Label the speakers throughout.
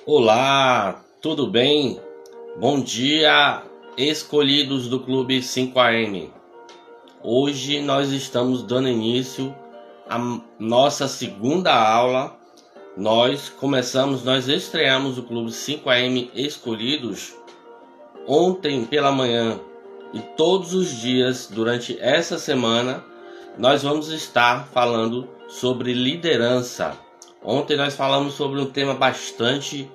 Speaker 1: Olá, tudo bem? Bom dia, escolhidos do Clube 5AM. Hoje nós estamos dando início à nossa segunda aula. Nós estreamos o Clube 5AM Escolhidos ontem pela manhã e todos os dias durante essa semana nós vamos estar falando sobre liderança. Ontem nós falamos sobre um tema bastante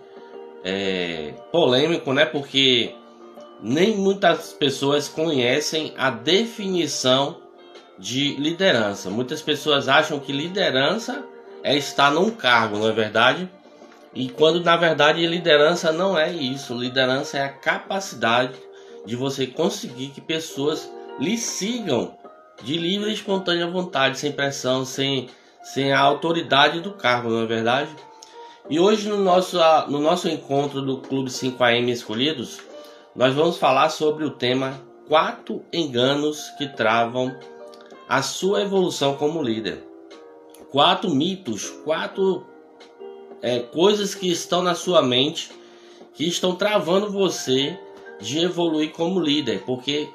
Speaker 1: polêmico, né? Porque nem muitas pessoas conhecem a definição de liderança. Muitas pessoas acham que liderança é estar num cargo, não é verdade? E quando na verdade liderança não é isso. Liderança é a capacidade de você conseguir que pessoas lhe sigam de livre e espontânea vontade, sem pressão, sem a autoridade do cargo, não é verdade? E hoje no nosso encontro do Clube 5AM Escolhidos, nós vamos falar sobre o tema 4 enganos que travam a sua evolução como líder. 4 mitos, 4 coisas que estão na sua mente, que estão travando você de evoluir como líder, porque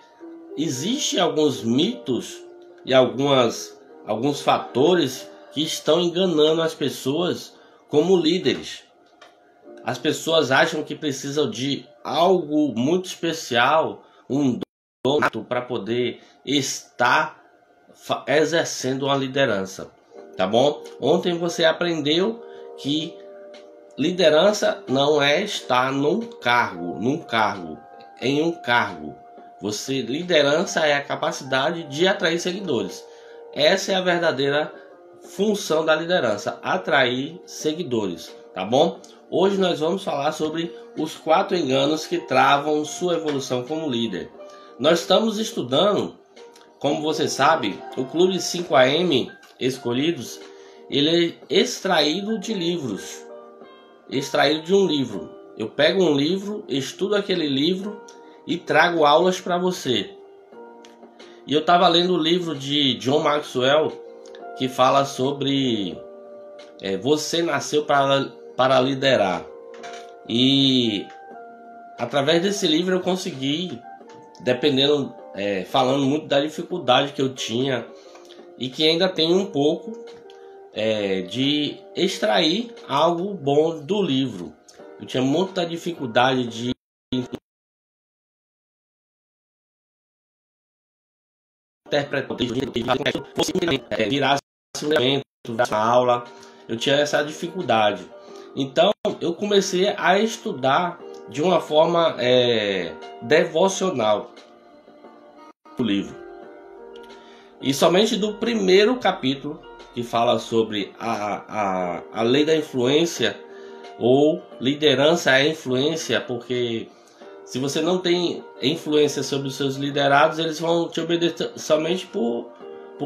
Speaker 1: existem alguns mitos e alguns fatores que estão enganando as pessoas como líderes. As pessoas acham que precisam de algo muito especial, um dom para poder estar exercendo uma liderança, tá bom? Ontem você aprendeu que liderança não é estar em um cargo. Liderança é a capacidade de atrair seguidores. Essa é a verdadeira função da liderança, atrair seguidores, tá bom? Hoje nós vamos falar sobre os 4 enganos que travam sua evolução como líder. Nós estamos estudando, como você sabe, o Clube 5AM Escolhidos, ele é extraído de livros, extraído de um livro. Eu pego um livro, estudo aquele livro e trago aulas para você. E eu estava lendo o livro de John Maxwell, que fala sobre você nasceu para liderar. E através desse livro eu consegui, falando muito da dificuldade que eu tinha e que ainda tenho um pouco, de extrair algo bom do livro. Eu tinha muita dificuldade de interpretar, virar uma aula. Eu tinha essa dificuldade. Então eu comecei a estudar de uma forma devocional o livro. E somente do primeiro capítulo, que fala sobre a lei da influência, ou liderança é influência, porque se você não tem influência sobre os seus liderados, eles vão te obedecer somente por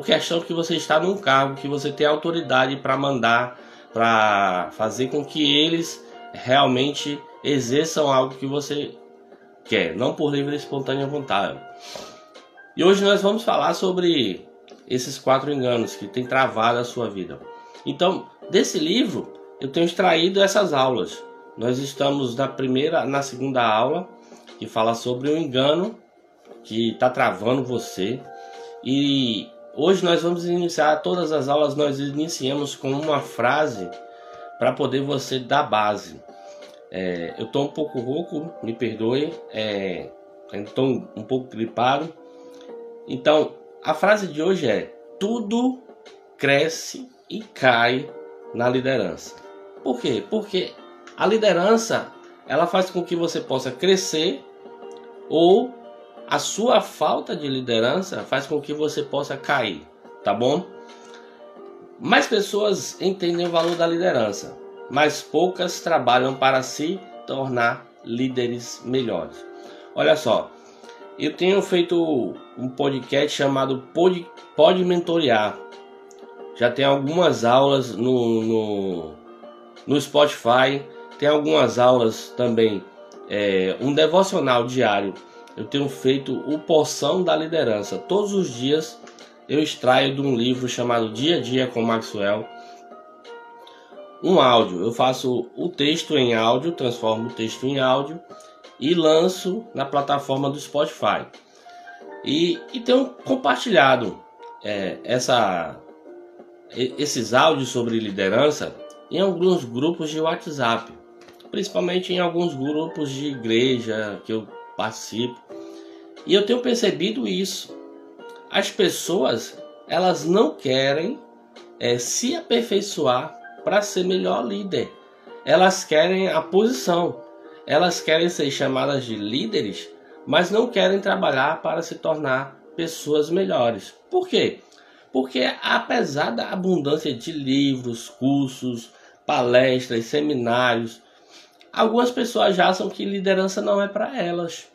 Speaker 1: questão que você está num cargo, que você tem autoridade para mandar, para fazer com que eles realmente exerçam algo que você quer, não por livre e espontânea vontade. E hoje nós vamos falar sobre esses 4 enganos que têm travado a sua vida. Então, desse livro, eu tenho extraído essas aulas. Nós estamos na segunda aula, que fala sobre o engano que está travando você. E hoje nós vamos iniciar todas as aulas, nós iniciamos com uma frase para poder você dar base. Eu estou um pouco rouco, me perdoe, estou um pouco gripado. Então, a frase de hoje é: tudo cresce e cai na liderança. Por quê? Porque a liderança, ela faz com que você possa crescer, ou a sua falta de liderança faz com que você possa cair, tá bom? Mais pessoas entendem o valor da liderança, mas poucas trabalham para se tornar líderes melhores. Olha só, eu tenho feito um podcast chamado Pode Mentorear. Já tem algumas aulas no Spotify, tem algumas aulas também, um devocional diário. Eu tenho feito o Porção da Liderança. Todos os dias eu extraio de um livro chamado Dia a Dia com Maxwell um áudio. Eu faço o texto em áudio, transformo o texto em áudio e lanço na plataforma do Spotify. E tenho compartilhado esses áudios sobre liderança em alguns grupos de WhatsApp, principalmente em alguns grupos de igreja que eu participo. E eu tenho percebido isso. As pessoas, elas não querem se aperfeiçoar para ser melhor líder. Elas querem a posição. Elas querem ser chamadas de líderes, mas não querem trabalhar para se tornar pessoas melhores. Por quê? Porque apesar da abundância de livros, cursos, palestras, seminários, algumas pessoas já acham que liderança não é para elas.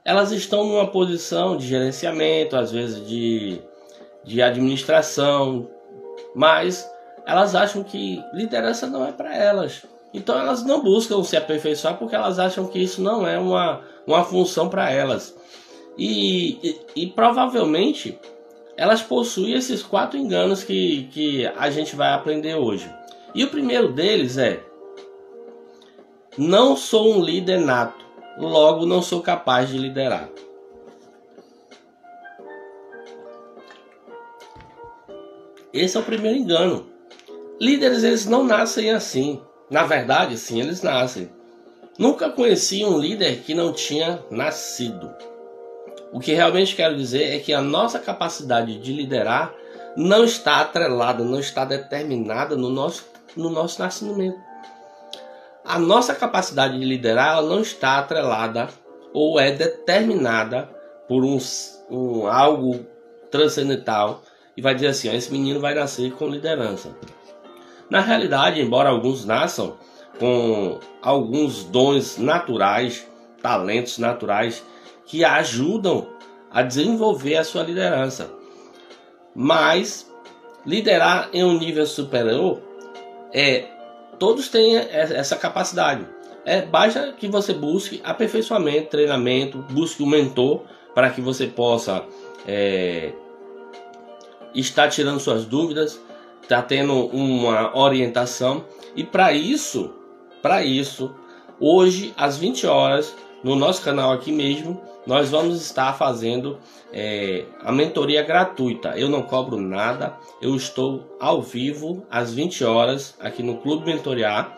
Speaker 1: Elas estão numa posição de gerenciamento, às vezes de administração, mas elas acham que liderança não é para elas. Então elas não buscam se aperfeiçoar porque elas acham que isso não é uma função para elas. E provavelmente elas possuem esses 4 enganos que a gente vai aprender hoje. E o primeiro deles é: não sou um líder nato, logo não sou capaz de liderar. Esse é o primeiro engano. Líderes, eles não nascem assim. Na verdade, sim, eles nascem. Nunca conheci um líder que não tinha nascido. O que realmente quero dizer é que a nossa capacidade de liderar não está atrelada, não está determinada no nosso nascimento. A nossa capacidade de liderar, ela não está atrelada ou é determinada por algo transcendental e vai dizer assim: esse menino vai nascer com liderança. Na realidade, embora alguns nasçam com alguns dons naturais, talentos naturais que ajudam a desenvolver a sua liderança, mas liderar em um nível superior todos têm essa capacidade. Basta que você busque aperfeiçoamento, treinamento, busque um mentor para que você possa estar tirando suas dúvidas, estar tendo uma orientação. E para isso, hoje às 20 horas, no nosso canal aqui mesmo, nós vamos estar fazendo a mentoria gratuita. Eu não cobro nada, eu estou ao vivo às 20 horas aqui no Clube Mentorear,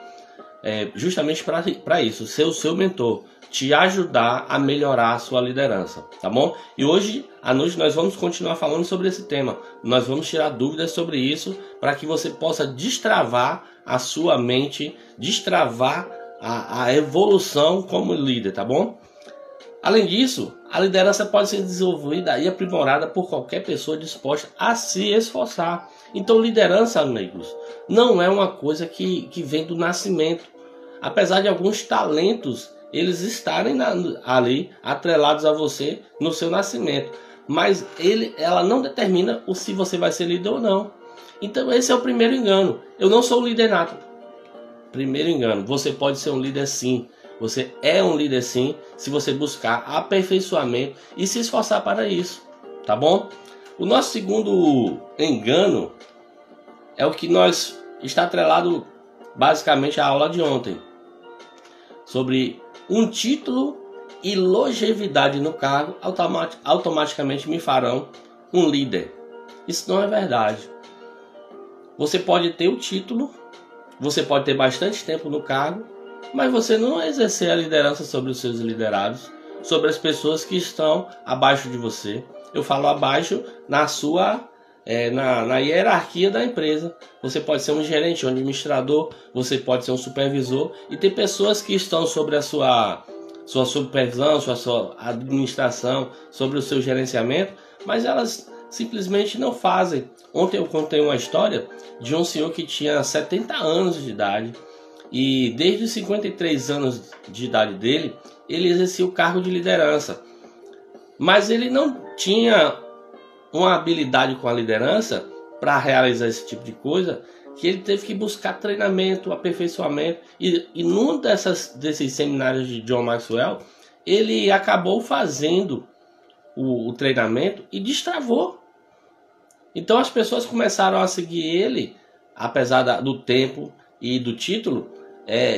Speaker 1: justamente para isso, ser o seu mentor, te ajudar a melhorar a sua liderança, tá bom? E hoje à noite nós vamos continuar falando sobre esse tema. Nós vamos tirar dúvidas sobre isso para que você possa destravar a sua mente, destravar a evolução como líder, tá bom? Além disso, a liderança pode ser desenvolvida e aprimorada por qualquer pessoa disposta a se esforçar. Então, liderança, amigos, não é uma coisa que vem do nascimento. Apesar de alguns talentos eles estarem ali atrelados a você no seu nascimento, mas ela não determina se você vai ser líder ou não. Então esse é o primeiro engano. Eu não sou um líder nato. Primeiro engano. Você pode ser um líder sim. Você é um líder sim, se você buscar aperfeiçoamento e se esforçar para isso, tá bom? O nosso segundo engano é o que está atrelado basicamente à aula de ontem, sobre um título e longevidade no cargo automaticamente me farão um líder. Isso não é verdade. Você pode ter o título, você pode ter bastante tempo no cargo, mas você não exercer a liderança sobre os seus liderados, sobre as pessoas que estão abaixo de você. Eu falo abaixo na hierarquia da empresa. Você pode ser um gerente, um administrador, você pode ser um supervisor, e tem pessoas que estão sobre a sua supervisão, sua administração, sobre o seu gerenciamento, mas elas simplesmente não fazem. Ontem eu contei uma história de um senhor que tinha 70 anos de idade, e desde os 53 anos de idade dele, ele exercia o cargo de liderança. Mas ele não tinha uma habilidade com a liderança para realizar esse tipo de coisa, que ele teve que buscar treinamento, aperfeiçoamento. E num desses seminários de John Maxwell, ele acabou fazendo o treinamento e destravou. Então as pessoas começaram a seguir ele apesar do tempo e do título,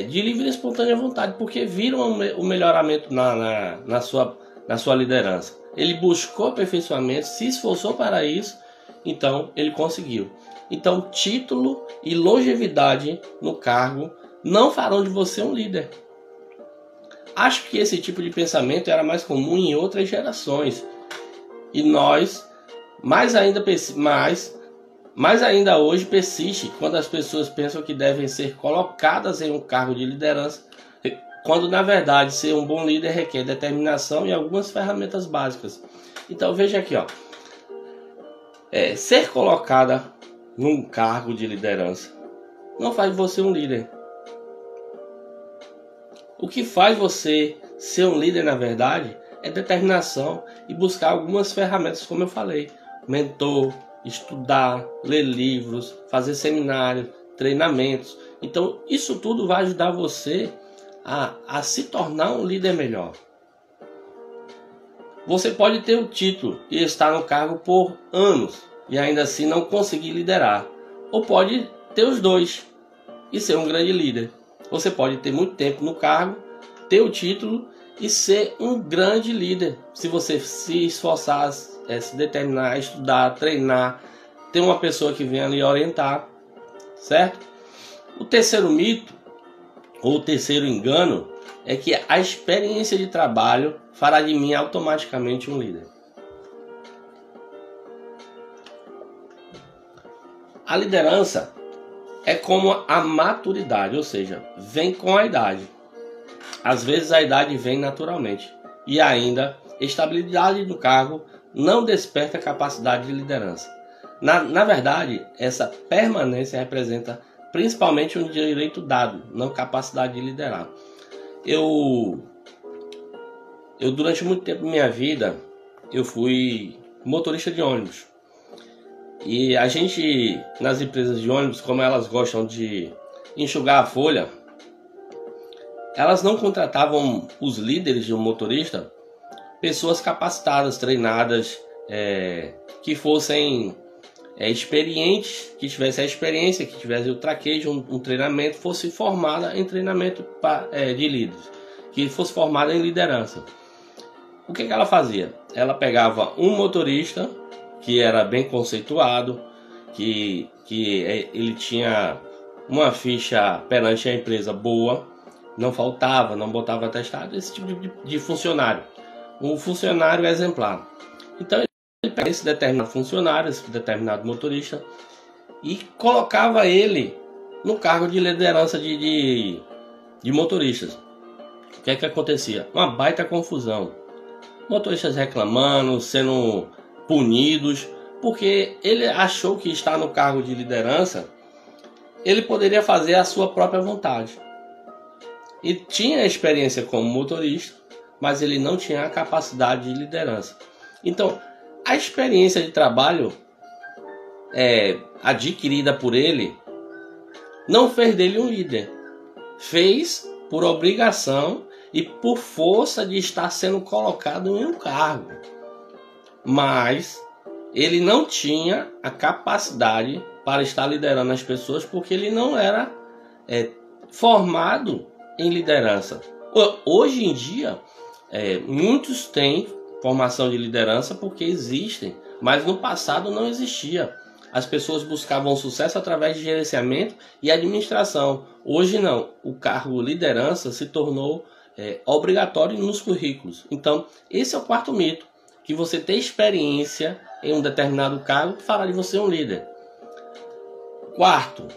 Speaker 1: de livre e espontânea vontade, porque viram o melhoramento na sua liderança. Ele buscou aperfeiçoamento, se esforçou para isso, então ele conseguiu. Então, título e longevidade no cargo não farão de você um líder. Acho que esse tipo de pensamento era mais comum em outras gerações. E nós, mais ainda hoje, persiste quando as pessoas pensam que devem ser colocadas em um cargo de liderança, quando na verdade ser um bom líder requer determinação e algumas ferramentas básicas. Então veja aqui, ser colocada num cargo de liderança não faz de você um líder. O que faz você ser um líder, na verdade, é determinação e buscar algumas ferramentas, como eu falei: mentor, estudar, ler livros, fazer seminários, treinamentos. Então, isso tudo vai ajudar você a se tornar um líder melhor. Você pode ter o título e estar no cargo por anos e ainda assim não conseguir liderar. Ou pode ter os dois e ser um grande líder. Você pode ter muito tempo no cargo, ter o título e ser um grande líder. Se você se esforçar, se determinar, estudar, treinar, ter uma pessoa que venha lhe orientar, certo? O terceiro mito, ou o terceiro engano, é que a experiência de trabalho fará de mim automaticamente um líder. A liderança é como a maturidade, ou seja, vem com a idade. Às vezes a idade vem naturalmente. E ainda, estabilidade do cargo não desperta capacidade de liderança. Na verdade, essa permanência representa principalmente um direito dado, não capacidade de liderar. Eu durante muito tempo da minha vida, eu fui motorista de ônibus. E a gente, nas empresas de ônibus, como elas gostam de enxugar a folha, elas não contratavam os líderes de um motorista, pessoas capacitadas, treinadas, que fossem experientes, que tivessem a experiência, que tivessem o traquejo, um treinamento, fosse formada em treinamento de líderes, que fosse formada em liderança. O que ela fazia? Ela pegava um motorista que era bem conceituado, que ele tinha uma ficha perante a empresa boa, não faltava, não botava atestado, esse tipo de funcionário. Um funcionário exemplar. Então ele pegava esse determinado funcionário, esse determinado motorista, e colocava ele no cargo de liderança de motoristas. O que acontecia? Uma baita confusão. Motoristas reclamando, sendo punidos, porque ele achou que estar no cargo de liderança, ele poderia fazer a sua própria vontade. E tinha experiência como motorista, mas ele não tinha a capacidade de liderança. Então, a experiência de trabalho adquirida por ele não fez dele um líder. Fez por obrigação e por força de estar sendo colocado em um cargo. Mas ele não tinha a capacidade para estar liderando as pessoas, porque ele não era formado em liderança. Hoje em dia, muitos têm formação de liderança porque existem, mas no passado não existia. As pessoas buscavam sucesso através de gerenciamento e administração. Hoje não. O cargo liderança se tornou obrigatório nos currículos. Então, esse é o quarto mito. Que você ter experiência em um determinado cargo fará de você um líder. Quarto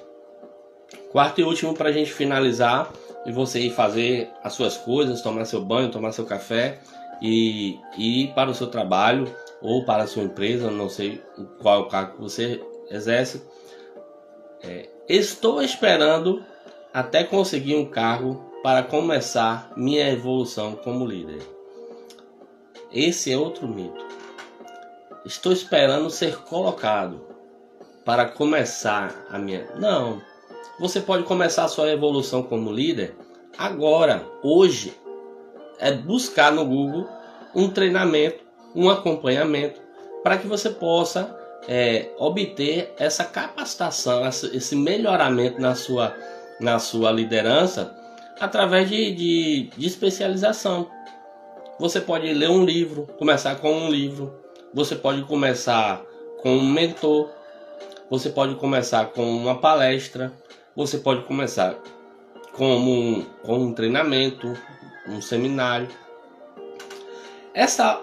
Speaker 1: e último, para a gente finalizar, e você ir fazer as suas coisas, tomar seu banho, tomar seu café e ir para o seu trabalho ou para a sua empresa, não sei qual é o cargo que você exerce. Estou esperando até conseguir um cargo para começar minha evolução como líder. Esse é outro mito. Estou esperando ser colocado para começar a minha... Não. Você pode começar a sua evolução como líder agora, hoje. É buscar no Google um treinamento, um acompanhamento, para que você possa obter essa capacitação, esse melhoramento na sua liderança através de especialização. Você pode ler um livro, começar com um livro, você pode começar com um mentor, você pode começar com uma palestra, você pode começar com um treinamento, um seminário. Essa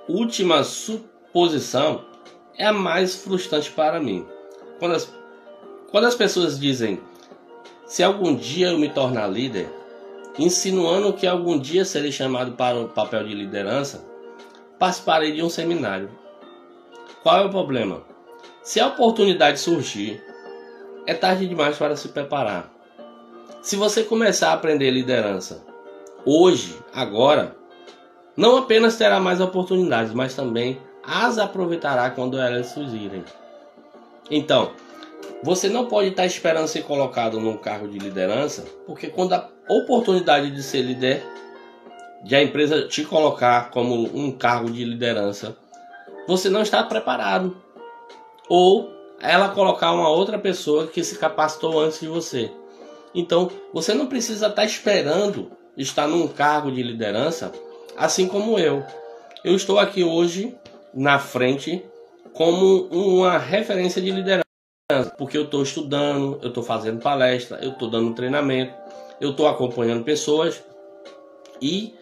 Speaker 1: última suposição é a mais frustrante para mim. Quando as pessoas dizem, se algum dia eu me tornar líder, insinuando que algum dia serei chamado para o papel de liderança, participarei de um seminário. Qual é o problema? Se a oportunidade surgir, é tarde demais para se preparar. Se você começar a aprender liderança hoje, agora, não apenas terá mais oportunidades, mas também as aproveitará quando elas surgirem. Então, você não pode estar esperando ser colocado num cargo de liderança, porque quando a oportunidade de ser líder, de a empresa te colocar como um cargo de liderança, você não está preparado. Ou ela colocar uma outra pessoa que se capacitou antes de você. Então, você não precisa estar esperando estar num cargo de liderança, assim como eu. Eu estou aqui hoje na frente como uma referência de liderança, porque eu estou estudando, eu estou fazendo palestra, eu estou dando treinamento, eu estou acompanhando pessoas e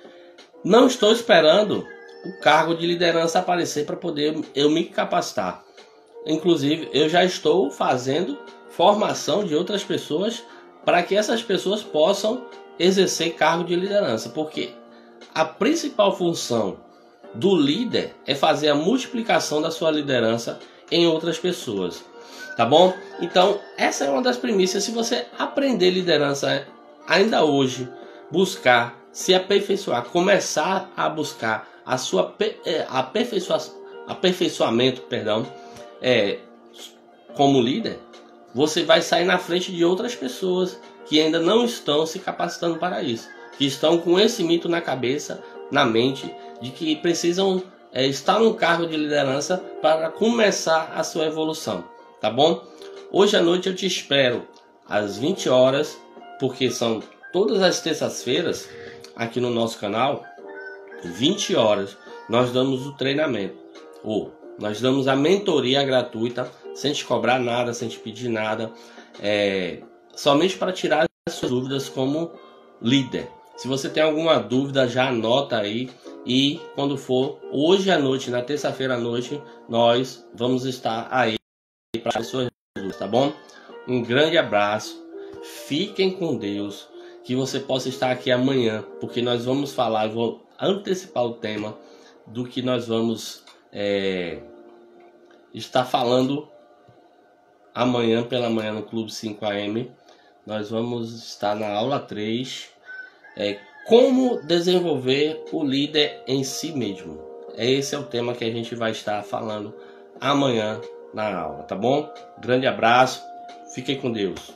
Speaker 1: não estou esperando o cargo de liderança aparecer para poder eu me capacitar. Inclusive, eu já estou fazendo formação de outras pessoas para que essas pessoas possam exercer cargo de liderança, porque a principal função do líder é fazer a multiplicação da sua liderança em outras pessoas, tá bom? Então, essa é uma das premissas. Se você aprender liderança ainda hoje, buscar se aperfeiçoar, começar a buscar a sua aperfeiçoamento, como líder, você vai sair na frente de outras pessoas que ainda não estão se capacitando para isso, que estão com esse mito na cabeça, na mente, de que precisam estar num cargo de liderança para começar a sua evolução, tá bom? Hoje à noite eu te espero às 20 horas, porque são todas as terças-feiras aqui no nosso canal, 20 horas, nós damos o treinamento, ou nós damos a mentoria gratuita, sem te cobrar nada, sem te pedir nada, somente para tirar as suas dúvidas como líder. Se você tem alguma dúvida, já anota aí, e quando for hoje à noite, na terça-feira à noite, nós vamos estar aí para as suas dúvidas, tá bom? Um grande abraço, fiquem com Deus, que você possa estar aqui amanhã, porque nós vamos falar, eu vou antecipar o tema do que nós vamos estar falando amanhã pela manhã no Clube 5am. Nós vamos estar na aula 3, como desenvolver o líder em si mesmo. Esse é o tema que a gente vai estar falando amanhã na aula, tá bom? Grande abraço, fiquem com Deus.